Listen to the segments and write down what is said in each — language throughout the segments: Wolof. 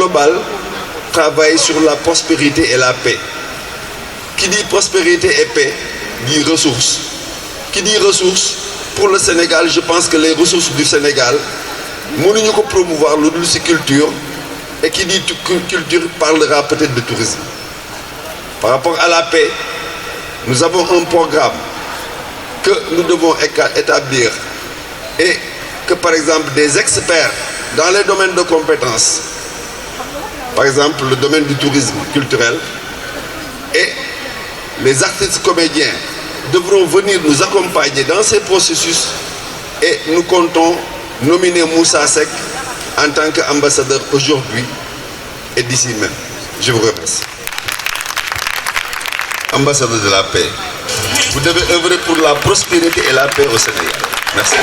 global travaille sur la prospérité et la paix. Qui dit prospérité et paix dit ressources. Qui dit ressources, pour le Sénégal, je pense que les ressources du Sénégal, nous devons promouvoir le culture, et qui dit culture parlera peut-être de tourisme. Par rapport à la paix, nous avons un programme que nous devons établir et que par exemple des experts dans les domaines de compétences, par exemple le domaine du tourisme culturel, et les artistes comédiens devront venir nous accompagner dans ces processus, et nous comptons nominer Moussa Seck en tant qu'ambassadeur aujourd'hui et d'ici même. Je vous remercie. Ambassadeur de la paix, vous devez œuvrer pour la prospérité et la paix au Sénégal. Merci.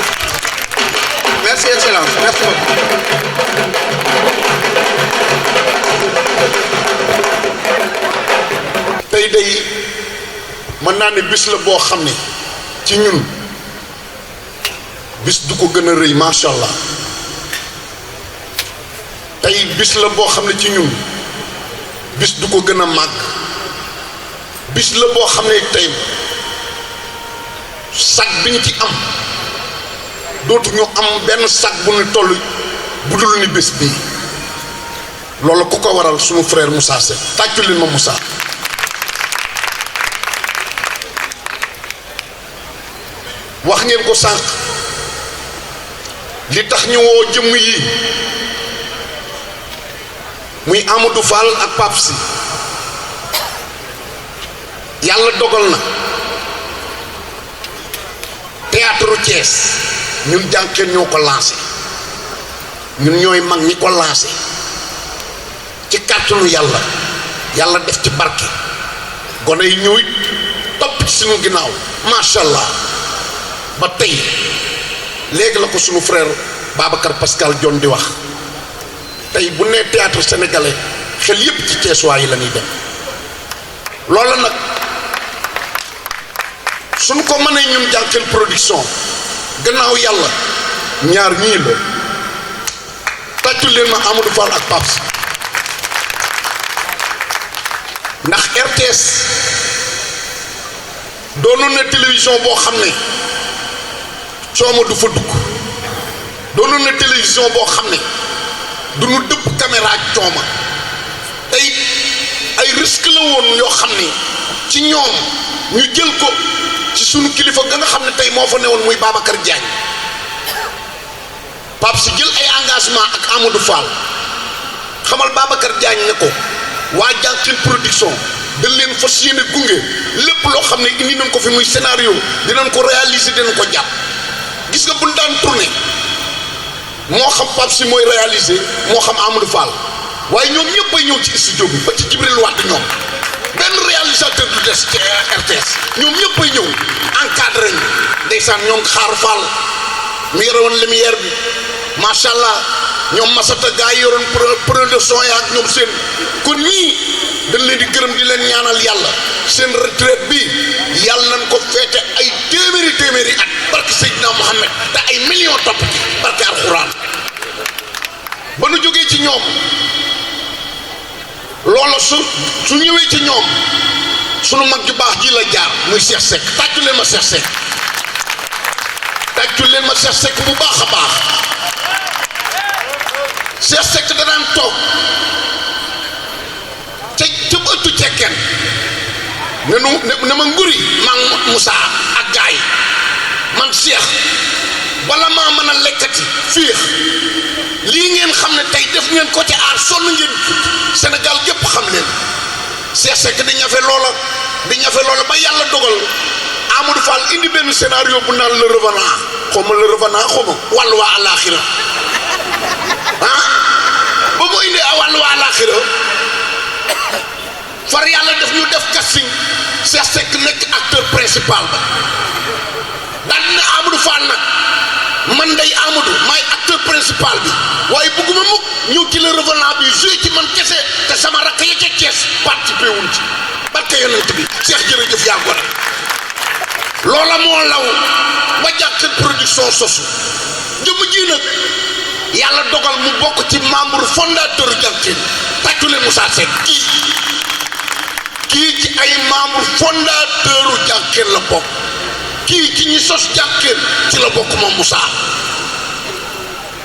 Merci, Excellence. Merci beaucoup. tey day mën naa ne bis la boo xam ne ci ñun bis du ko gën a rëy macha allah tey bis la boo xam ne ci ñun bis du ko gën a màgg bis la boo xam ne tey sag bi ñu ci am dootu ñu am benn sag bu ñu toll bu dul ni bés bii loolu ku ko waral sunu frère Moussa Seck tàccu leen ma Moussa. wax ngeen ko sànq li tax ñu woo jëmm yi muy Amadou Fall ak Pape Sy yàlla dogal na théâtre Thiès ñun jànkeen ñoo ko lancé ñun ñooy mag ñi ko lancé ci kàttanu yàlla yàlla def ci barke gone yi ñëw topp ci suñu ginnaaw macha allah ba tey léegi la ko sunu frère Babacar Pascal Dione di wax tey bu nee théâtre sénégalais xel yépp ci Thiessois yi la ñuy dem loola nag suñ ko mënee ñun jànkeel production gannaaw yàlla ñaar ñii la tàccu leen ma Amadou Fall ak Pape Sy ndax RTS doonoon na télévision boo xam ne cooma du fa dugg doonoon na télévision boo xam ne du ñu dëpp caméra ak cooma tey ay risque la woon yoo xam ne ci ñoom ñu jël ko ci sunu kilifa ga nga xam ne tey moo fa newoon muy Babacar Diagne Pape Sy jël ay engagement ak Amadou Fall xamal Babacar Diagne ne ko waa jànkeen production dañ leen fas yéene gunge lépp loo xam ne indi nañ ko fi muy scénario dinañ ko réaliser dinañ ko jàpp gis nga buñ daan tourné moo xam Pape Sy mooy réaliser moo xam Amadou Fall waaye ñoom ñëpp ay ñëw ci studio bi ba ci Jibril Wade ñoom benn réalisateur du des ci RTS ñoom ñëpp ay ñëw encadré ñu ndeysaan ñoom Xaar Fall mu yore woon lumière bi macha allah ñoom Masata gaa yi yoroon production ya ak ñoom seen kon ñii dañ leen di gërëm di leen ñaanal yàlla seen retraite bi yàlla nañ ko feete ay téeméeri at barke Seydina Mohamed te ay millions topp ci barke alxuraan ba nu jógee ci ñoom loola su ñëwee ci ñoom sunu mag ju baax ji la jaar muy Cheikh Seck tàccu leen ma Cheikh Seck tàccu leen ma Cheikh Seck bu baax a baax Cheikh Seck da daan toog ca ëttu cekkeen ne ma nguri man Moussa ak gaay man Cheikh bala maa mën a lekkati fiix lii ngeen xam ne tey def ngeen ko ci aar sonn ngeen Sénégal gépp xam leen Cheikh Seck di ñafe loola ba yàlla dogal Amadou Fall indi benn scénario bu naan le revenant xawma wàllu waa àllaaxira ba mu indi wàllu waa àllaaxira far yàlla def ñu def casting Cheikh Seck nekk acteur principal ba daal dina Amadou Fall nag man day Amadou maay acteur principal bi waaye bëgguma mukk ñëw ci le revenant bi joué ci man kese te sama rakk ya ca Thiès participé wuñ ci barke yonent bi Cheikh jërëjëf yaa gore loola moo law ba jàkkeen production sosu jëmm ji nag yàlla dogal mu bokk ci membre fondateur jànqeen tàccu leen Moussa Seck kii ci ay membre fondateur jànqeen la bokk kii ci ñi sos jànqeen ci la bokk moom Moussa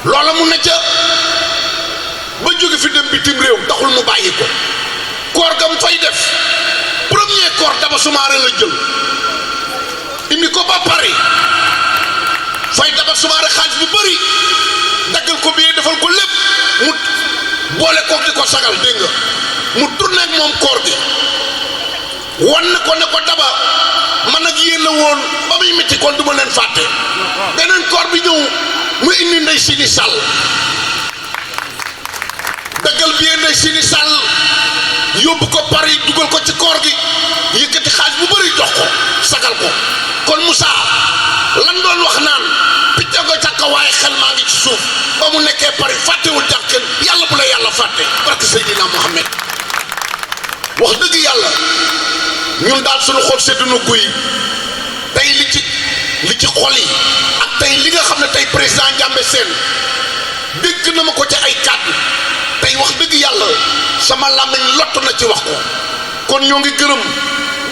loola mu ne ca ba jóge fi dem bitim réew taxul mu bàyyi ko koor gam fay def premier koor Daba Soumaré la jël indi ko ba Paris fay Daba Soumaré xaalis bu bëri daggal ko bi defal ko lépp mu boole kook di ko sagal dégg nga mu tourné ak moom koor gi wan na ko ne ko Daba man ak yéen la woon ba muy métti kon du ma leen fàtte beneen koor bi ñëw mu indi Ndeye Sini Sall daggal bi Ndeye Sini Sall yóbbu ko Paris dugal ko ci koor gi yëkkati xaalis bu bëri jox ko sagal ko kon Moussa lan doon wax naan picc ko càkka waaye xel maa ngi ci suuf ba mu nekkee Paris fàttewul jànqeen yàlla bu la yàlla fàtte barke Seydina Mohamed wax dëgg yàlla ñun daal suñu xol seddu na guy tey li ci xol yi ak tey li nga xam ne tey président Ndiambé Sène dégg na ma ko ci ay kàddu tey wax dëgg yàlla sama làmmiñ lott na ci wax ko kon ñoo ngi gërëm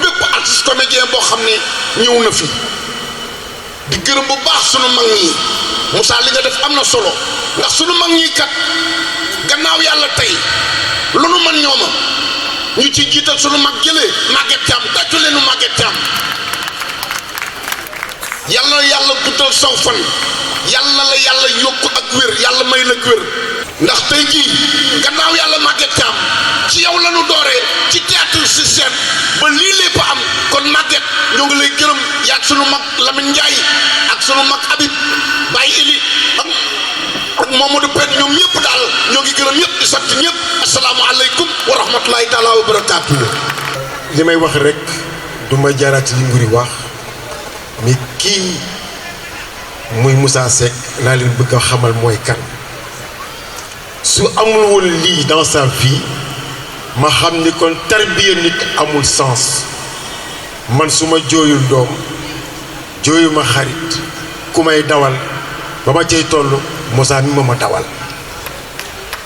bépp artiste comédien boo xam ne ñëw na fi di gërëm bu baax sunu mag ñi Moussa li nga def am na solo ndax sunu mag ñi kat gannaaw yàlla tey lu nu man ñooma ñu ci jiital sunu mag jëlee Maguette Thiam tàccu leenu Maguette Thiam yàlla guddal saw fan yàlla la yàlla yokk ak wér yàlla may la wér ndax tey jii gannaaw yàlla Maguette Thiam ci yow la ñu dooree ci théâtre si scène ba lii lépp am kon Maguette ñoo ngi lay gërëm yaag sunu mag Lamine Ndiaye ak sunu mag Habib Baye Eli ak Mamadou Pen ñoom ñëpp daal ñoo ngi gërëm ñëpp di sant ñëpp asalaamaaleykum wa rahmatulahi taala wa barakaatu. li may wax rek du ma jaaraat li nguri wax mais kii muy Moussa Seck laa leen bëgg a xamal mooy kan su amul woon lii dans sa vie ma xam ni kon tarbiya nit amul sens man su ma jooyul doom jooyu ma xarit ku may dawal ba ma cay toll Moussa mi ma dawal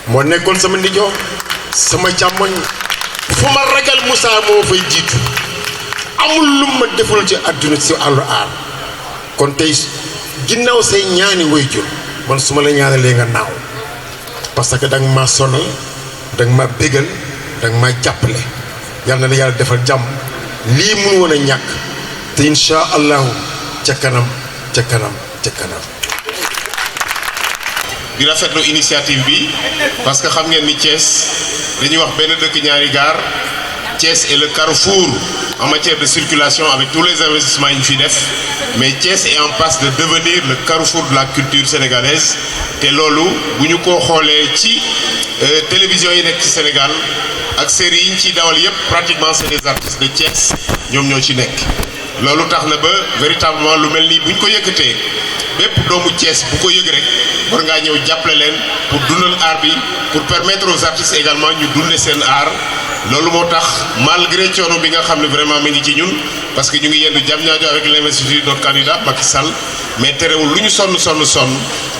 moo nekkoon sama ndijoor sama càmmoñ fu ma ragal Moussa moo fay jiitu amul lu ma deful ci àdduna si àllu aar kon tey ginnaaw say ñaani waajur man su ma la ñaanalee nga naaw parce que danga ma sonal danga ma bégal danga ma jàppale yàlla na la yàlla defal jàmm lii mun woon a ñàkk te insha allahu ca kanam ca kanam ca kanam. di rafetlu initiative bi parce que xam ngeen ni Thiès dañuy wax benn dëkk ñaari gaar Thiès est le carrefour en matière de circulation avec tous les investissements yi ñu fi def mais Thiès est en passe de devenir le carrefour de la culture sénégalaise te loolu bu ñu ko xoolee ci télévision yi nekk ci Sénégal ak séries yi ñu ciy dawal yépp pratiquement c'est des artistes de Thiès ñoom ñoo ci nekk loolu tax na ba véritablement lu mel nii bu ñu ko yëkkatee bépp doomu Thiès bu ko yëg rek war ngaa ñëw jàppale leen pour dundal art bi pour permettre aux artistes également ñu dunde seen art loolu moo tax malgré coono bi nga xam ne vraiment mi ngi ci ñun parce que ñu ngi yendu Diamniadio avec l'investiture de notre candidat Macky Sall mais terewul lu ñu sonn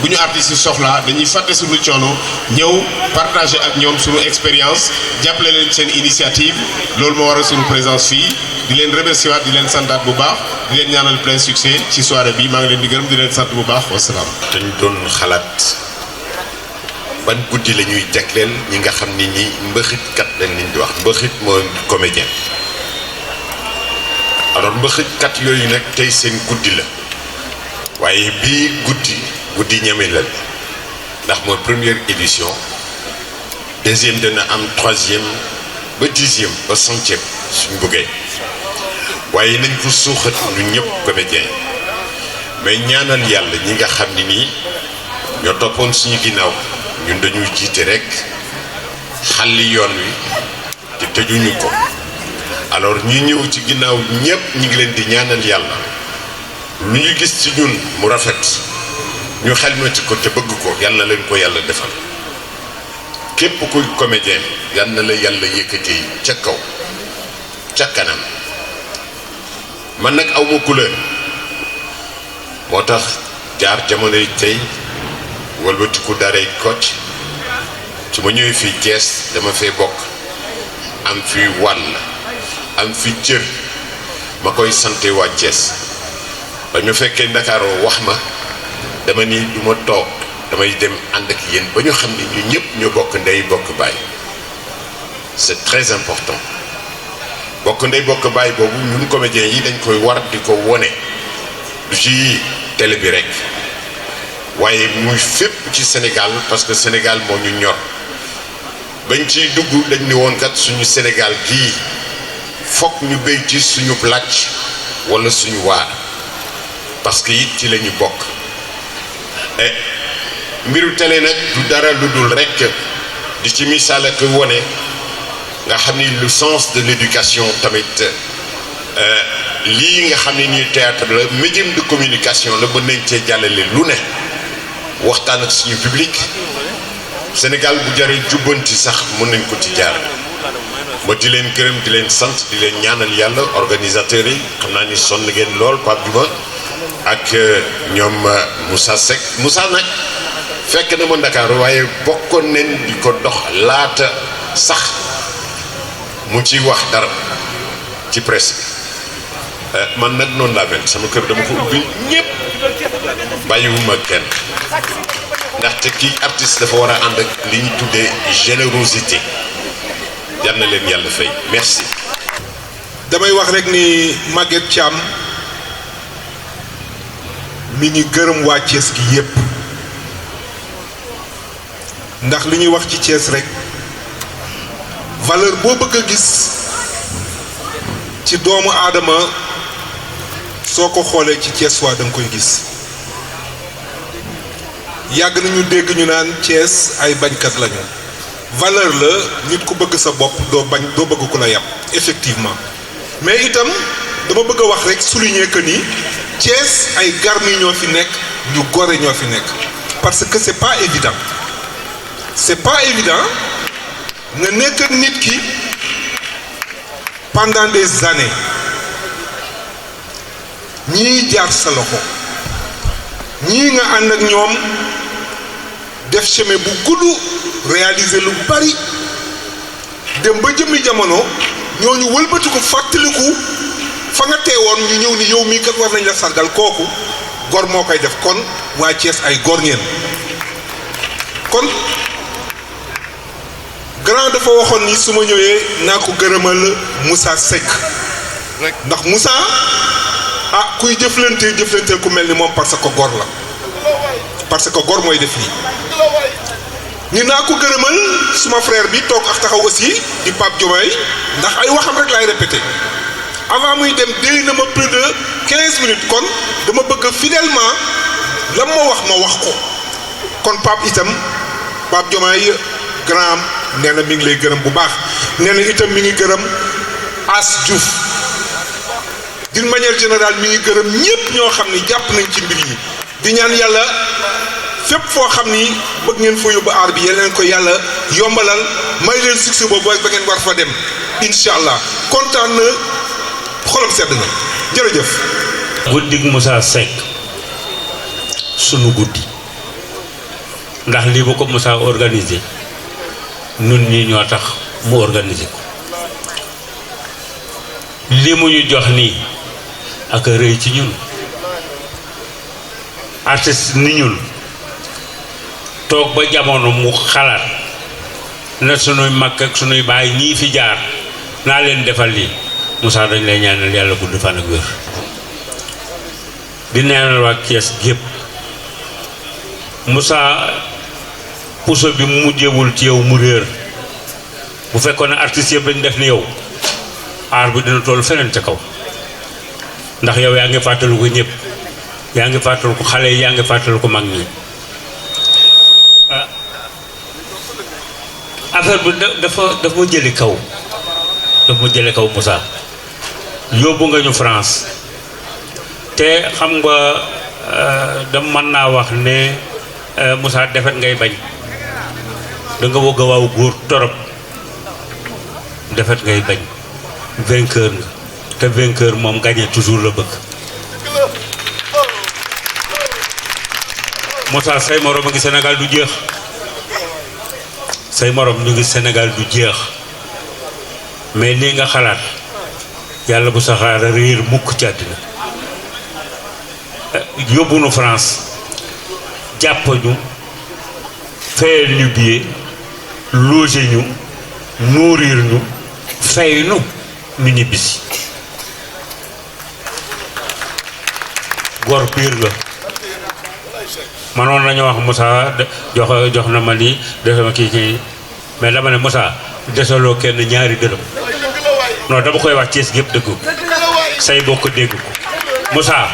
bu ñu artistes yi soxlaa dañuy fàtte suñu coono ñëw partager ak ñoom suñu expérience jàppale leen seen initiative loolu moo waral suñu présence fii di leen remercier waat di leen santaat bu baax di leen ñaanal plein succès ci soirée bi maa ngi leen di gërëm di leen sant bu baax wasalaam. dañ doon xalaat ban guddi la ñuy jagleel ñi nga xam ni ñi mbëxitkat lañ leen di wax mbëxit mooy comédien alors mbëxitkat yooyu nag tey seen guddi la waaye bii guddi ñeme la ndax mooy première édition deuxième dana am troisième ba 10e ba 100e suñ bëggee waaye nañ ko suuxat ñu ñëpp comédien mais ñaanal yàlla ñi nga xam ni nii ñoo toppoon suñu ginnaaw ñun dañuy jiite rek xalli yoon wi te tëjuñu ko alors ñi ñëw ci ginnaaw ñëpp ñi ngi leen di ñaanal yàlla lu ñu gis ci ñun mu rafet ñu xelmati ko te bëgg ko yal na leen ko yàlla defal képp kuy comédien yal na la yàlla yëkkati ca kaw ca kanam man nag awma couleur moo tax jaar jamonoy tey wëlbatiku daaray Kocc su ma ñëwee fii Thiès dama fee bokk am fi wàll am fi cër ma koy sante waa Thiès ba ñu fekkee Ndakaaroo wax ma dama ni du ma toog damay dem ànd ak yéen ba ñu xam ni ñu ñëpp ñu bokk ndey bokk baay c'est très important bokk ndey bokk baay boobu ñun comédiens yi dañ koy war di ko wone du ci télé bi rek waaye muy fépp ci Sénégal parce que Sénégal moo ñu ñor bañ ciy dugg dañ ni woon kat suñu Sénégal gii fokk ñu béy ci suñu làcc wala suñu waar parce que it ci la ñu bokk mbiru télé nag du dara lu dul rek di ci misaal ak wone nga xam ni le sens de l'éducation tamit lii nga xam ne nii théâtre la médium de communication la mën nañ cee jàllale lu ne waxtaan ak suñu public Sénégal bu jaree jubbanti sax mën nañ ko ci jaar ma di leen gërëm di leen sant di leen ñaanal yàlla organisateurs yi xam naa ni sonn ngeen lool Pape Diouma ak ñoom Moussa Seck Moussa nag fekk na ma Ndakaaru waaye bokkoon nañ di ko dox laata sax mu ci wax dara ci presse bi man nag noonu laa mel sama kër dama ko ubbi ñëpp bàyyiwuma kenn ndaxte kii artiste dafa war a ànd ak li ñu tuddee générosité yal na leen yàlla fay merci. damay wax rek ni Maguette Thiam mi ngi gërëm waa Thiès gi yépp ndax li ñuy wax ci Thiès rek valeur boo bëgg a gis ci doomu aadama soo ko xoolee ci Thiès waa da nga koy gis yàgg nañu dégg ñu naan Thiès ay bañkat lañu valeur la nit ku bëgg sa bopp doo bañ doo bëgg ku la yàpp effectivement mais itam dama bëgg a wax rek souligner que ni Thiès ay garmi ñoo fi nekk ñu gore ñoo fi nekk parce que c'est pas évident nga nekk ak nit ki pendant des années ñii jaar sa loxo ñii nga ànd ak ñoom def chemin bu gudd réaliser lu bari dem ba jëmmi jamono ñooñu wëlbati ko fàttaliku fa nga teewoon ñu ñëw ni yow mii kat war nañ la sargal kooku gor moo koy def kon waa Thiès ay gor ngeen kon grand dafa waxoon ni su ma ñëwee naa ko gërëmal Moussa Seck ndax Moussa kuy jëflanteel ku mel ni moom parce que gor la parce que gor mooy def lii ni naa ko gërëmal suma frère bi toog ak taxaw aussi di Pape Diomaye ndax ay waxam rek laay répété avant muy dem déy na ma plus de 15 minutes kon dama bëgg fidèlement la ma wax ko kon Pape itam Pape Diomaye grand nee na mi ngi lay gërëm bu baax nee na itam mi ngi gërëm As Diouf d'une manière générale mi ngi gërëm ñépp ñoo xam ni jàpp nañ ci mbir yi di ñaan yàlla fépp foo xam ni bëgg ngeen fa yóbbu aar bi yal leen ko yàlla yombalal may leen succès boobu ba ngeen war fa dem incha allah kontaan na xolam sedd na jërëjëf. guddig Moussa Seck sunu guddi ndax lii bu ko Moussa organisé nun ñi ñoo tax mu organisé ko li mu ñu jox nii ak rëy ci ñun artiste ni ñun toog ba jamono mu xalaat na sunuy mag ak sunuy baay ñii fi jaar naa leen defal lii Moussa dañ lay ñaanal yàlla gudd fan ak wér di ñaanal waa Thiès gépp Moussa puso bi mu mujjewul ci yow mu réer bu fekkoon ne artiste yëpp dañ def ni yow aar bi dina toll feneen ca kaw ndax yow yaa ngi fàttalu ko ñëpp yaa ngi fàttalu ko xale yi yaa ngi fàttalu ko mag ñi affaire bi dafa ma jëli kaw Moussa yóbbu nga ñu France te xam nga dama mën naa wax ne Moussa defet ngay bañ da nga bëgg a waaw góor torop defet ngay bañ vainqueur nga te vainqueur moom gagné toujours la bëgg Moussa say morom a ngi Sénégal du jeex say morom ñu ngi Sénégal du jeex mais lii nga xalaat yàlla bu saxaara réer mukk ci àddina yóbbu nu France jàpp ñu fayal ñu billet loger ñu nourrir ñu fay nu ñu ñibbisi gor piir la manoon nañu wax Moussa jox na ma lii desama kii mais dama ne Moussa desaloo kenn ñaari dërëm non dama koy wax Thiès yëpp dëgg say bokk dégg ko Moussa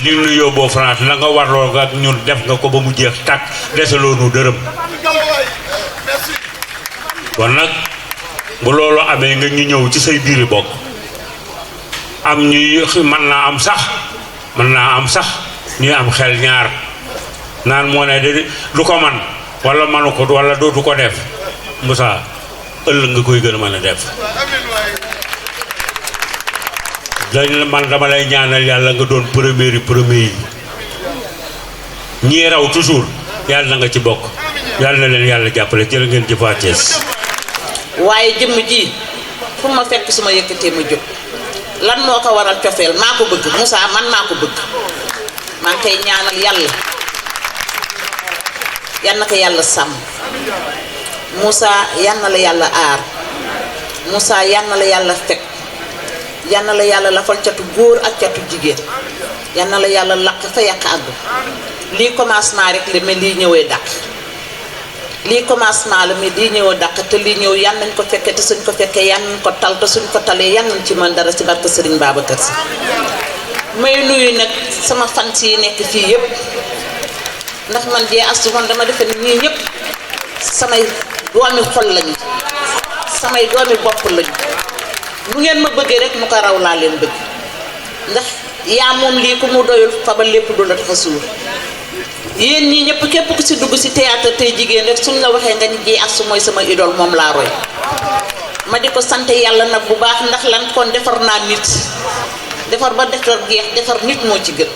li nu yóbboo France la nga warloo ak ñun def nga ko ba mu jeex tàkk desaloo nu dërëm kon nag bu loolu amee nga ñu ñëw ci say biiri bokk am ñuy mën naa am sax ñuy am xel ñaar naan moo ne de du ko man wala manu ko wala dootu ko def Moussa ëllëg nga koy gën a mën a def man dama lay ñaanal yàlla nga doon premier yi ñii raw toujours yàlla na nga ci bokk yàlla na leen yàlla jàppale jërë ngeen jëf waa Thiès. waaye jëmm ji fu ma fekk su ma yëkkatee ma jóg lan moo ko waral cofeel maa ko bëgg Moussa man maa ko bëgg maa ngi koy ñaanal yàlla yal na ko yàlla sàmm Moussa yal na la yàlla aar Moussa yal na la yàlla fekk yal na la yàlla lafal catu góor ak catu jigéen yal na la yàlla laq fa yàq àgg lii commencement rek la mais lii ñëwee dàq lii commencement la mais lii ñëwee dàq te lii ñëw yan nañ ko fekkee te suñ ko fekkee yan nañ ko tal te suñ ko talee yan nañ ci mën dara ci barke Serigne Babacar Sy may nuyu nag sama fans yi nekk fii yëpp ndax man jee astu man dama defe ni ñii ñëpp samay doomi xol lañu samay doomi bopp lañu bu ngeen ma bëggee rek mu ko raw laa leen bëgg ndax yaa moom lii ku mu doyul fabal lépp du la tax a suur yéen ñii ñëpp képp ku si dugg si théâtre tey jigéen rek suñ la waxee nga ni jee astu mooy sama idole moom laa roy ma di ko sant yàlla nag bu baax ndax lan kon defar naa nit defar ba defar geex defar nit moo ci gën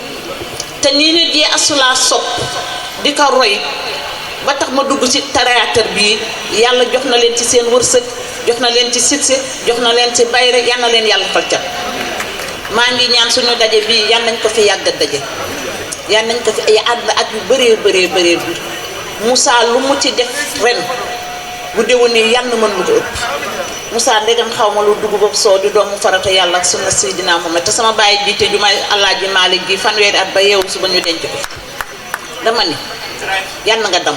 te nii nit jee astu laa sopp di ko roy ba tax ma dugg ci théâtre bii yàlla jox na leen ci seen wërsëg jox na leen ci succès jox na leen ci bayre yal na leen yàlla fal cat maa ngi ñaan suñu daje bii yan nañ ko fi yàgg daje yan nañ ko fi ay àdduna at yu bëree bi Moussa lu mu ci def ren bu déwénee yan mën lu ko ëpp Moussa ndegam xaw ma lu dugg boobu soo di doomu farata yàlla ak sunna Seydina Muhammad te sama bàyyi jiite jumaay Alaaji Maalik gi fanweeri at ba yeewu suba ñu denc ko dama ni yan nga damm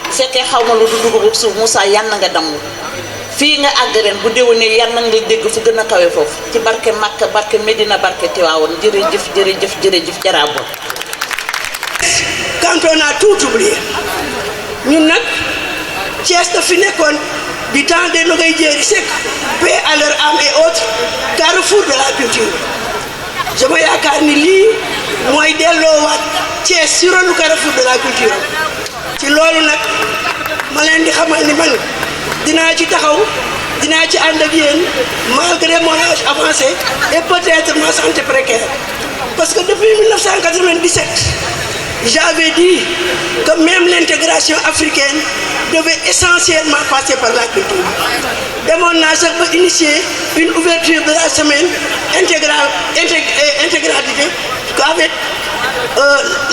bu fekkee xaw ma lu du dugg boobu suuf Moussa yan nga damm fii nga àgg ren bu déwénee yan nga dégg fu gën a kawe foofu ci barke Makka barke Medina barke Tiwaawoon jërëjëf jaraaboon. Quand on a tout oublié ñun nag Thiès daf fi nekkoon du temps de Nogay Jéeri Seck paix à leur âme et autres carrefour de la culture je me yaakaar ni lii mooy delloowaat Thiès si ronu carrefour de la culture ci loolu nag ma leen di xamal ni man dinaa ci taxaw dinaa ci ànd ak yéen malgré mon âge avancé et peut-être ma santé précaire parce que depuis 1997 j'avais dit que même l'intégration africaine devait essentiellement passer par la culture. Demoon naa sax ba initier une ouverture de la semaine intégralité avec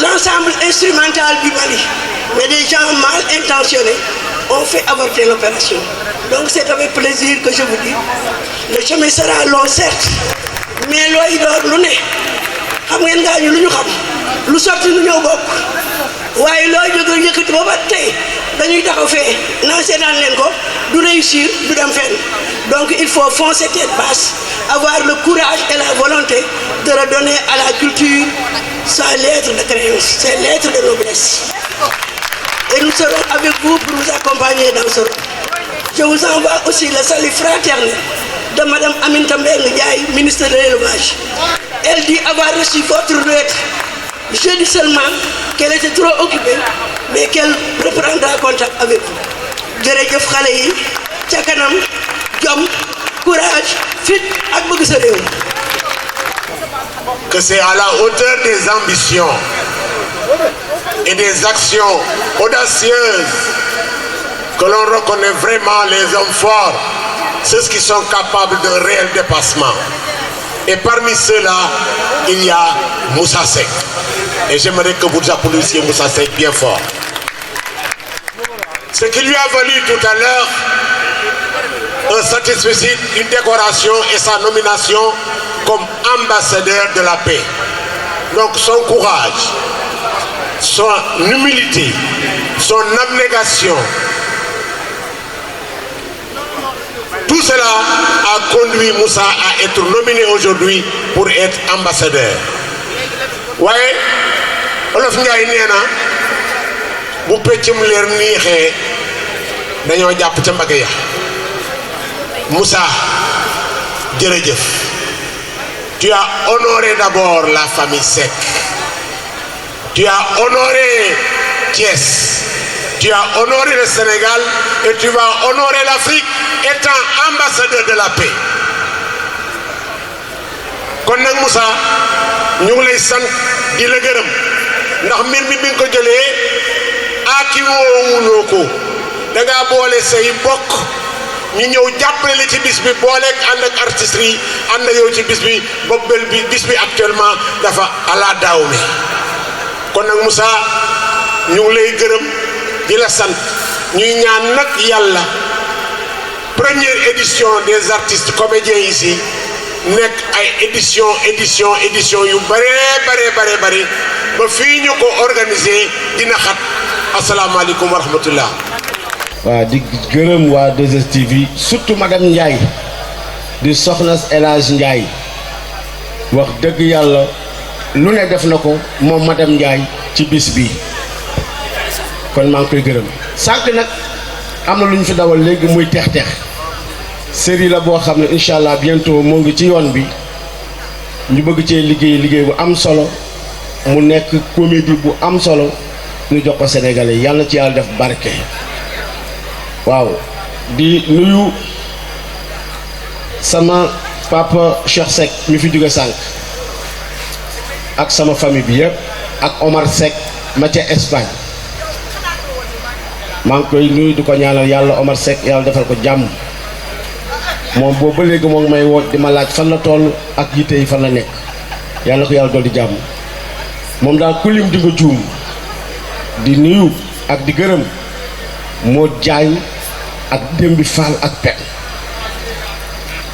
l'ensemble instrumental du Mali. Mais des gens mal intentionnés ont fait avorter l'opération. Donc c'est avec plaisir que je vous dis, le chemin sera long certes, mais looy door lu ne xam ngeen gaa ñu lu ñu xam lu sotti lu ñëw bokk waaye looy jóge yëkkati ba tey dañuy taxaw fee naan seetaan leen ko du réussir du dem fenn donc il faut foncer tête basse avoir le courage et la volonté de redonner à la culture sa lettre de créance, ses lettres de noblesse. Et nous serons avec vous pour vous accompagner dans ce rôle. Je vous envoie aussi le salut fraternel de Madame Aminata Mbengue Ndiaye, ministre de l'Élevage. Elle dit avoir reçu votre lettre. Je dis seulement qu'elle était trop occupée, mais qu'elle reprendra contact avec vous. Jërëjëf xale yi ca kanam jom courage fit ak bëgg sa réew. Que c'est à la hauteur des ambitions et des actions audacieuses que l'on reconnaît vraiment les hommes forts, ceux qui sont capables d'un réel dépassement. Et parmi ceux-là, il y a Moussa Seck. Et j'aimerais que vous applaudissiez Moussa Seck bien fort. Ce qui lui a valu tout à l'heure un satisfecit, une décoration et sa nomination comme ambassadeur de la paix. Donc son courage, son humilité, son abnégation, tout cela a conduit Moussa à être nominé aujourd'hui pour être ambassadeur. waaye Olof Njaay nee na bu peccum leer niixee dañoo jàpp ca mbagg ya. Moussa jërëjëf, tu as honoré d'abord la famille Seck, tu as honoré Thiès, tu as honoré le Sénégal et tu vas honorer l'Afrique étant ambassadeur de la paix. kon nag Moussa ñu ngi lay sant di la gërëm ndax mbir mi bi nga ko jëlee aaki woowuloo ko da ngaa boole say bokk ñu ñëw jàppale la ci bis bi booleeg ànd ak artistes yi ànd ak yow ci bis bi bobbel bi bis bi actuellement dafa ala daaw mi kon nag Moussa ñu ngi lay gërëm di la sant ñuy ñaan nag yàlla première édition des artistes comédiens ici nekk ay édition yu bare ba fii ñu ko organiser dina xat. asalaamaaleykum wa rahmatullah. waaw di gërëm waa 2STV surtout madame Ndiaye di soxna El Hadj Ndiaye wax dëgg yàlla lu ne def na ko moom madame Ndiaye ci bis bi kon maa ngi koy gërëm. sànq nag am na lu ñu fi dawal léegi muy teex série la boo xam ne incha allah bientôt moo ngi ci yoon bi ñu bëgg cee liggéey bu am solo mu nekk comédie bu am solo ñu jox ko Sénégalais yàlla ci yàlla def barke. waaw di nuyu sama papa Cheikh Seck mi fi jóge sànq ak sama famille bi yëpp ak Omar Seck ma ca Espagne maa ngi koy nuyu di ko ñaanal yàlla Omar Seck yàlla defal ko jàmm. moom boobu ba léegi moo ngi may woot di ma laaj fan la toll ak yitte yi fan la nekk yàlla ko yàlla dool di jàmm moom daal ku lim di nga juum. di nuyu ak di gërëm moo jaañ ak Dembi Fall ak Pet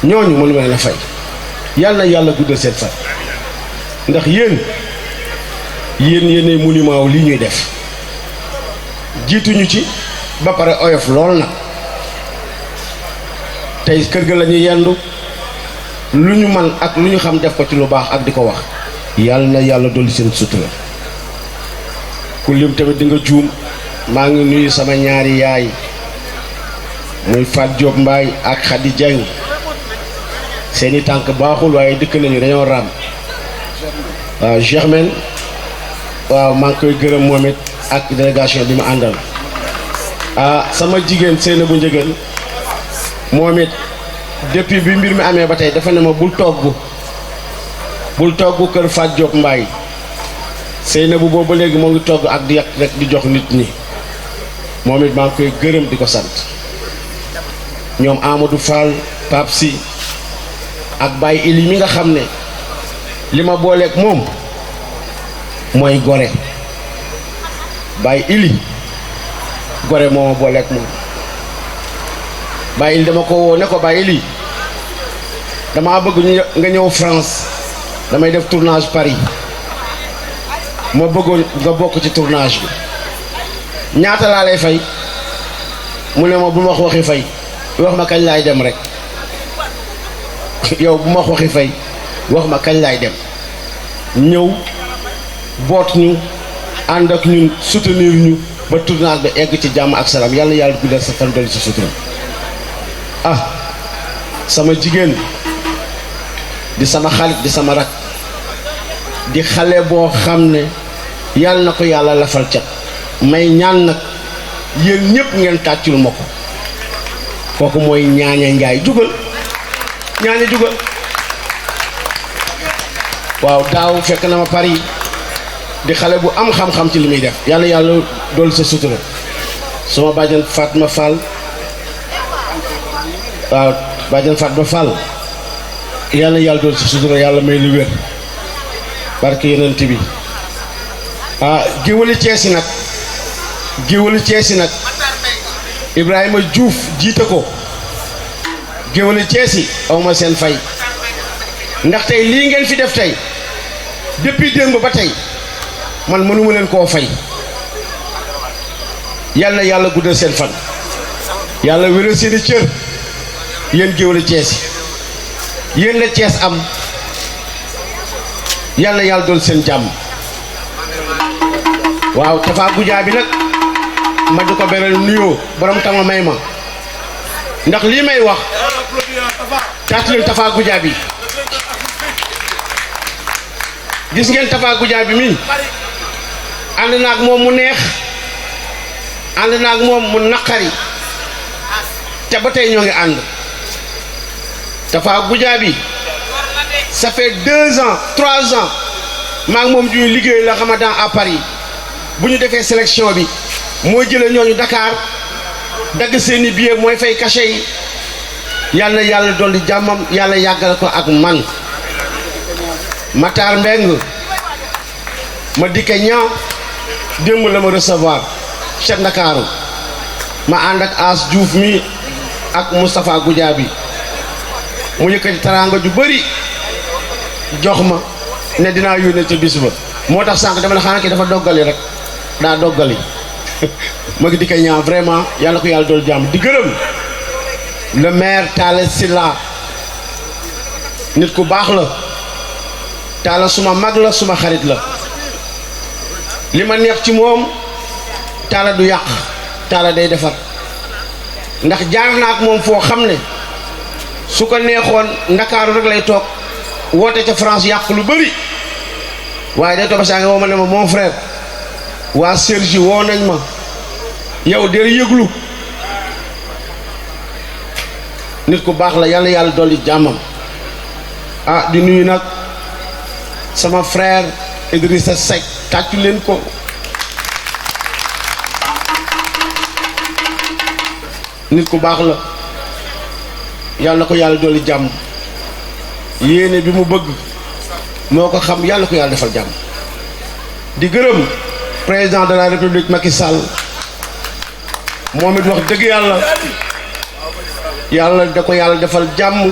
ñooñu mënu ma leen a fay yàlla na yàlla guddal seen fan ndax yéenay monument wu lii ñuy def jiituñu ci ba pare oyof lool nag. tey kër ga la ñuy yendu lu ñu man ak lu ñu xam def ko ci lu baax ak di ko wax yàlla na yàlla dolli seen sutura ku lim tamit di nga juum. maa ngi nuyu sama ñaari yaay muy Fat Diop Mbaye ak Khady Dieng seeni tànk baaxul waaye dëkk nañu dañoo raam. waaw Germaine waaw maa ngi koy gërëm moom it ak délégation bi ma àndal. sama jigéen Seynabou Ndiéguène moom it depuis bi mbir mi amee ba tey dafa ne ma bul togg kër Fat Diop Mbaye Seynabou boobu ba léegi moo ngi togg ak di yàq rek di jox nit ñi moom it maa ngi koy gërëm di ko sant. ñoom Amadou Fall Pape Sy ak Baye Ili mi nga xam ne li ma booleeg moom mooy gore Baye Ili gore moo ma booleeg moom. Baye Ili dama ko woo ne ko Baye Ili dama bëgg nga ñëw France damay def tournage Paris ma bëggoon nga bokk ci tournage bi ñaata laa lay fay mu ne ma bu ma waxi fay wax ma kañ laay dem rek yow bu ma waxi fay wax ma kañ laay dem ñëw boot ñu ànd ak ñun soutenir ñu ba tournage bi egg ci jàmm ak salaam yàlla yàlla guddal sa fan dolli ci sutura. sama jigéen di sama xarit di sama rak di xale boo xam ne yàlla na ko yàlla lafal cat may ñaan nag yéen ñëpp ngeen tàccul ma ko kooku mooy ñaaña njaay jugal ñaaña jugal waaw daaw fekk na ma Paris di xale bu am xam-xam ci li muy def yàlla yàlla dool sa sutura sama bàjjan Fatma Fall waaw bàjjan Fatma Fall yàlla yàlla dool sa sutura yàlla may lu wér barke yonent bi géwëli Ceesi nag géwëli Ceesi nag Ibrahima Diouf jiite ko géwëli Ceesi awma seen fay ndax tey lii ngeen fi def tey depuis démb ba tey man mënuma leen koo fay yàlla yàlla guddal seen fan yàlla wéral seeni cër yéen géwëli Cees yéen la Cees am yàlla yàlla doon seen jàmm waaw Tafa Goudia bi nag ma di ko beral nuyoo borom tama may ma ndax lii may wax taatu leen Tafa Goudia bi gis ngeen Tafa Goudia bi mi ànd naag moom mu neex ànd naag moom mu naqari te ba tey ñoo ngi ànd Tafa Goudia bi ça fait 2 ans 3 ans maa ngi moom juñu liggéey la Ramadan à Paris bu ñu defee sélection bi mooy jëlee ñooñu Dakar dagg seeni billet mooy fay cachet yi yàlla na yàlla dolli jàmmam yàlla yàggal ko ak man Matar Mbeng ma dikke ñaaw démb la ma recevoir Cheikh Ndakaaru ma ànd ak As Diouf mi ak Moustapha Goudia bi mu yëkkati taraanga ju bëri jox ma ne dinaa yónnee ca bis ba moo tax sànq dama la xanaa ki dafa doggali rek daa doggali ma ngi dikke ñaaw vraiment yàlla ko yàlla dool jàmm di gërëm le maire Talla Sylla nit ku baax la Talla suma mag la suma xarit la li ma neex ci moom Talla du yàq Talla day defar ndax jaar naa ak moom foo xam ne su ko neexoon ndakaaru rek lay toog woote ca France yàq lu bëri waaye day toog saa nga woo ma ne ma mon frère waa Sergi woo nañ ma yow der yëglu nit ku baax la yàlla yàlla dolli jàmmam di nuyu nag sama frère Idrissa Seck tàccu leen ko nit ku baax la yàlla ko yàlla dolli jàmm yéene bi mu bëgg moo ko xam yàlla ko yàlla defal jàmm di gërëm président de la république Macky Sall moom it wax dëgg yàlla da ko yàlla defal jàmm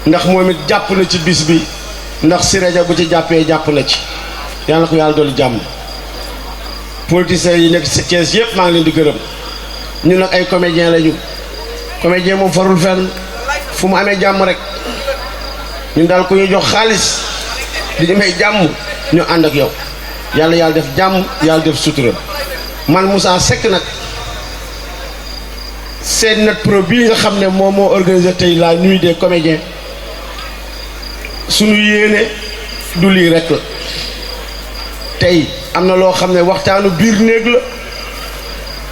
ndax moom it jàpp na ci bis bi ndax Siré Dia bu ci jàppee jàpp na ci yàlla ko yàlla dolli jàmm politiciens yi nekk ci Thiès yëpp maa ngi leen di gërëm ñu nag ay comédien lañu comédien moom farul fenn fu mu amee jàmm rek ñun daal ku ñu jox xaalis di ñu may jàmm ñu ànd ak yow yàlla yàlla def jàmm yàlla def sutura man Moussa Seck nag seen net pro bii nga xam ne moom moo organisé tey la nuit des comédiens sunu yéene du lii rek la tey am na loo xam ne waxtaanu biir néeg la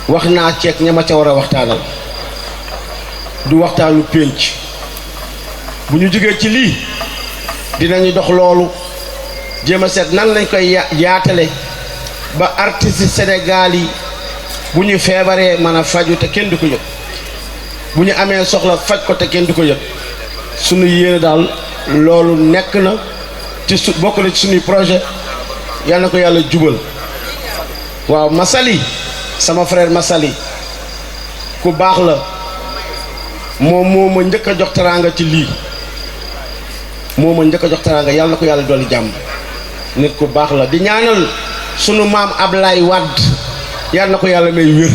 wax naa ceeg ña ma ca war a waxtaanal du waxtaanu pénc bu ñu jógee ci lii dinañu dox loolu jéem a seet nan lañ koy yaatale ba artistes Sénégal yi bu ñu feebaree mën a faju te kenn du ko yëg bu ñu amee soxla faj ko te kenn du ko yëg sunu yéene daal loolu nekk na ci bokk na ci sunuy projet yàlla na ko yàlla jubal waaw Massaly sama frère Massaly ku baax la moom moo ma njëkk a jox teraanga ci lii moo ma njëkk a jox teraanga yàlla na ko yàlla dolli jàmm nit ku baax la di ñaanal sunu maam Ablaye Wade yàlla na ko yàlla may wér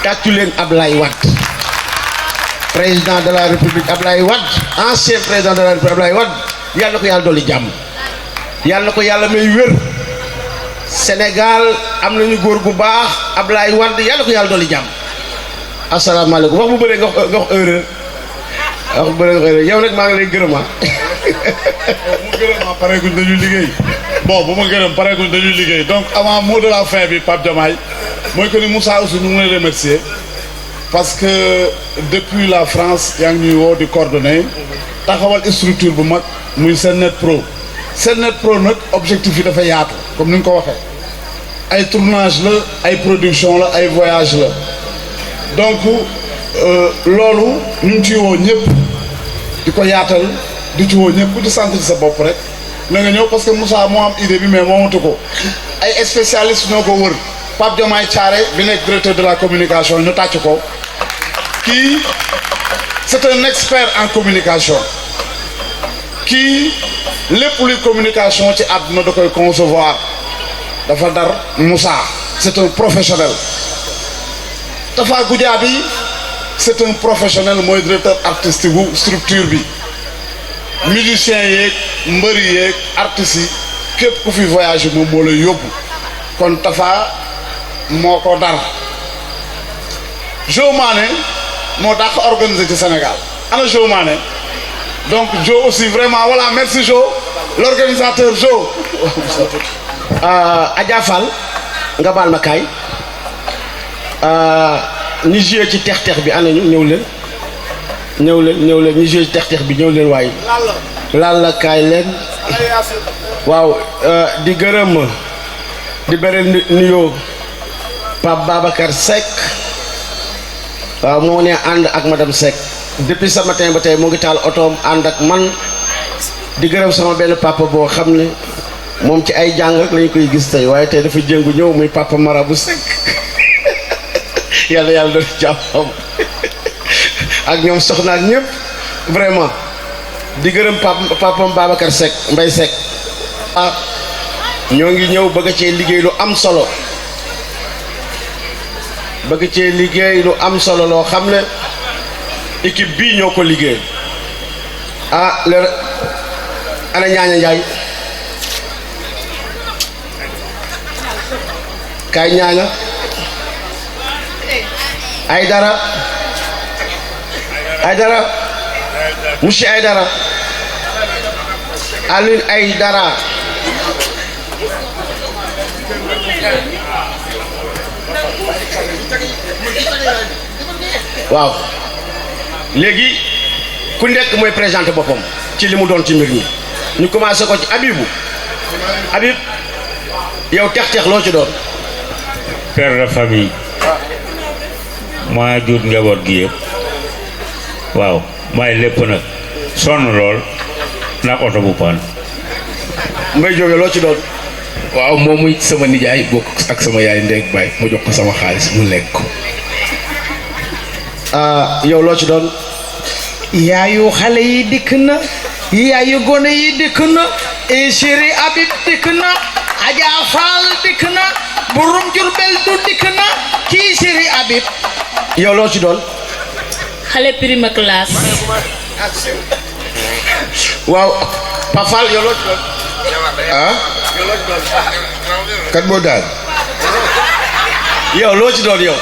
tàccu leen Ablaye Wade président de la république Ablaye Wade ancien président de la république Ablaye Wade yàlla na ko yàlla dolli jàmm yàlla na ko yàlla may wér Sénégal am nañu góor gu baax Ablaye Wade yàlla na ko yàlla dolli jàmm asalaamaaleykum wax bu bëree nga wax heure wax bu bëree nga heure yow nag maa ngi lay gërëm mu gërëm pareeguñ dañuy liggéey bon bu ma gërëm pareeguñ dañuy liggéey donc avant mot de la fin bi Pape Diomaye mooy que ni Moussa aussi ñu ngi lay remercier parce que depuis la France yaa ngi ñuy woo di coordonner taxawal structure bu mag muy Sen Net Pro Sennet Pro nag objectif yi dafa yaatu comme ni nga ko waxee ay tournage la ay production la ay voyage la donc loolu ñu ngi ciy woo ñëpp di ko yaatal di ci woo ñëpp ku ci sentir sa bopp rek na nga ñëw parce que Moussa moo am idée bi mais moomatu ko ay spécialistes ñoo ko wër Pape Diomaye Thiaré bi nekk directeur de la communication ñu tàcc ko kii c'est un expert en communication kii lépp luy communication ci àdduna da koy concevoir dafa dar Moussa c'est un professionnel Tafa Goudiaby c'est un professionnel mooy directeur artistique bu structure bi musiciens yeeg mbëri yeeg artistes yi képp ku fi voyage moom moo lay yóbbu kon Tafa moo ko dar Jo Mané moo dàq organisé ci Sénégal ana Jo Mané donc Jo aussi vraiment voilà merci Jo l'organisateur Jo Adja Fall nga baal ma kaay ñu joué ci tex-tex bi ana ñu ñëw leen ñu joué ci tex-tex bi ñëw leen waaye laal la kaay leen waaw di gërëm di bereel nuyoo Pape Babacar Seck waaw moo ne ànd ak madame Seck depuis ce matin ba tey mu ngi taal otoom ànd ak man di gërëm sama benn papa boo xam ne moom ci ay jàng rek lañu koy gis tey waaye tey dafa jëngu ñëw muy papa Marabu Seck yàlla doon jàppam ak ñoom soxna ak ñëpp vraiment di gërëm papam Babacar Seck Mbay Seck ñoo ngi ñëw bëgg cee liggéey lu am solo loo xam ne équipe bii ñoo ko liggéey ana ñaaña Njaay kaay ñaaña Aydara monsieur Aydara Alioune Aydara waaw léegi ku nekk mooy présenté boppam ci li mu doon ci mbir mi ñu commencé ko ci Habib yow tex-tex loo ci doon père de famille maa jur njaboot gi yëpp waaw may lépp nag sonn lool nag oto bu paan Mbay Jóobe loo ci doon waaw moom muy sama nijaay bokk ak sama yaay ndeeg baay ma jox ko sama xaalis mu lekk ko yow loo ci doon yaayu xale yi dikk na yaayu gone yi dikk na chéri Habib dikk na Adja Fall dikk na borom Jurbel du dikk na kii chéri Habib yow loo ci doon xale prime classe waaw Pa Fall yow loo ci doon kat moo daan yow loo ci doon yow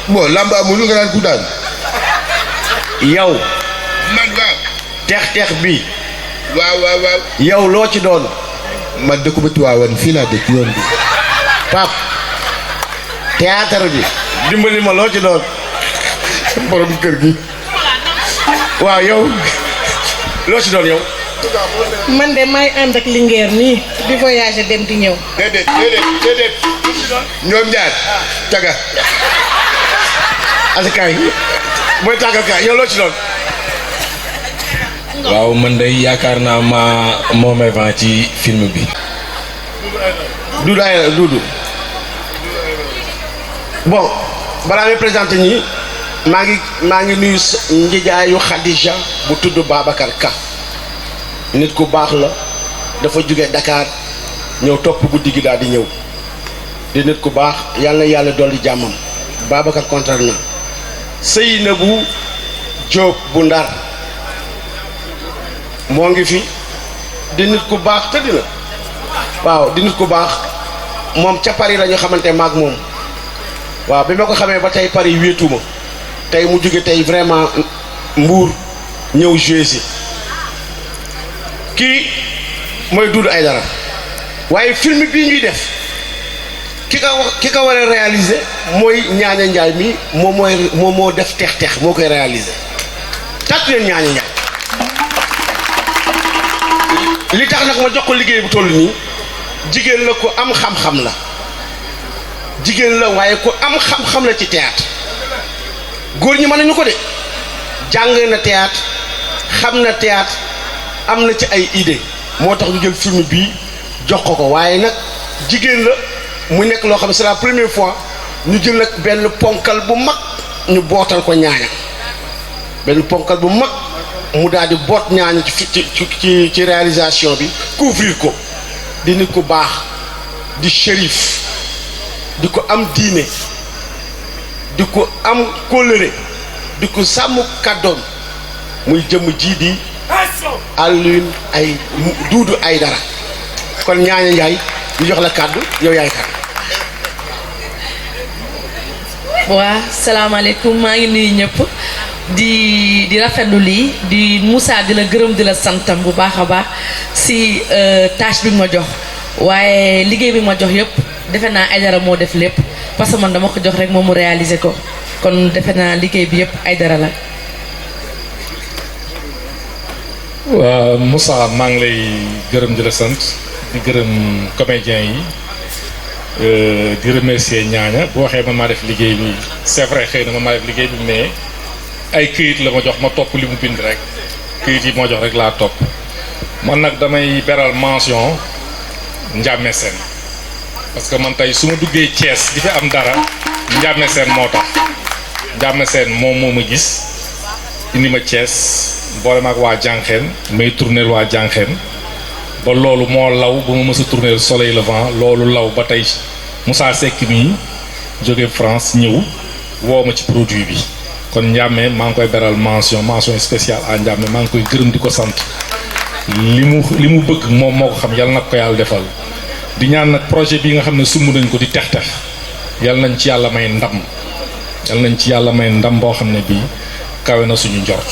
bon làmb amul lu nga naan ku daan yow man waaw tex-tex bi waaw yow loo ci doon man dëkku ba Tiwaawan fii laa dëkk yoon bi Pap théâtre bi dimbali ma loo ci doon borom kër gi waaw yow loo ci doon yow man de may ànd ak Linguère nii di voyager dem di ñëw déedéet ñoom ñaar taga asakaay mooy tàggakaay yow loo ci doon waaw man de yaakaar naa moom vent ci film bi Duudu bon balaa may présenté ñi maa ngi nuyu njijaayu Khadija bu tudd Babacar Ka nit ku baax la dafa jóge Dakar ñëw topp guddi gi daal di ñëw di nit ku baax yàlla dolli jàmmam Babacar kontaan na Seynabou Diop bu Ndar moo ngi fi di nit ku baax te dina waaw di nit ku baax moom ca Paris la ñu xamante maag moom waaw bi ma ko xamee ba tey Paris wéetuma tey mu jóge tey vraiment Mbour ñëw joué si kii mooy Doudou Aïdara waaye film bii ñuy def ki ka war a réaliser mooy Ñaaña Njaay mi moom moo def tex-tex moo koy réaliser tàcc leen Ñaaña Njaay li tax nag ma jox ko liggéey bu toll nii jigéen la ku am xam-xam la jigéen la waaye ku am xam-xam la ci théâtre góor ñi mën nañu ko de jàng na théâtre xam na théâtre am na ci ay idée moo tax ñu jël film bii jox ko ko waaye nag jigéen la mu nekk loo xam ne c'est la première fois ñu jël nag benn ponkal bu mag ñu bootal ko ñaaña benn ponkal bu mag mu daal di boot ñaaña ci réalisation bi couvrir ko di nit ku baax di shérif di ko am diine di ko am kóllëre di ko sàmm kàddoom muy jëmm ji di Alioune ay Doudou Aïdara kon ñaaña Njaay ñu jox la kàddu yow yaay kàddu. waa salaamaaleykum maa ngi nuyu ñëpp di rafetlu lii di Moussa di la gërëm di la santam bu baax a baax si tâche bi ma jox waaye liggéey bi ma jox yëpp defe naa Aïdara moo def lépp parce que man dama ko jox rek moom mu réaliser ko kon defe naa liggéey bi yëpp Aïdara la. waa Moussa maa ngi lay gërëm di la sant di gërëm comédien yi di remercier ñaaña bu waxee man maa def liggéey bi c'est vrai xëy na man maa def liggéey bi mais ay këyit la ma jox ma topp li mu bind rek këyit yi moo jox rek laa topp man nag damay beral mention Ndiamé Sène parce que man tey su ma duggee Thiès di fi am dara Ndiamé Sène moo tax Ndiamé Sène moom moo ma gis indi ma Thiès boole ma ak waa Jànqeen may tourneel waa Jànqeen ba loolu moo law ba ma mës a tourneel Soleil Levant loolu law ba tey Moussa Seck mii jóge France ñëw woo ma ci produit bi kon Ndiamé maa ngi koy beral mention spéciale à Ndiamé maa ngi koy gërëm di ko sant li mu bëgg moom moo ko xam yàlla nag ko yàlla defal di ñaan nag projet bi nga xam ne sumb nañ ko di tex yàlla nañ ci yàlla may ndam yàlla nañ ci yàlla may ndam boo xam ne bii kawe na suñu njort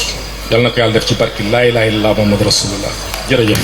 yàlla na ko yàlla def ci barki laa ilaaha illallaah Muhammad rasulullah jërëjëf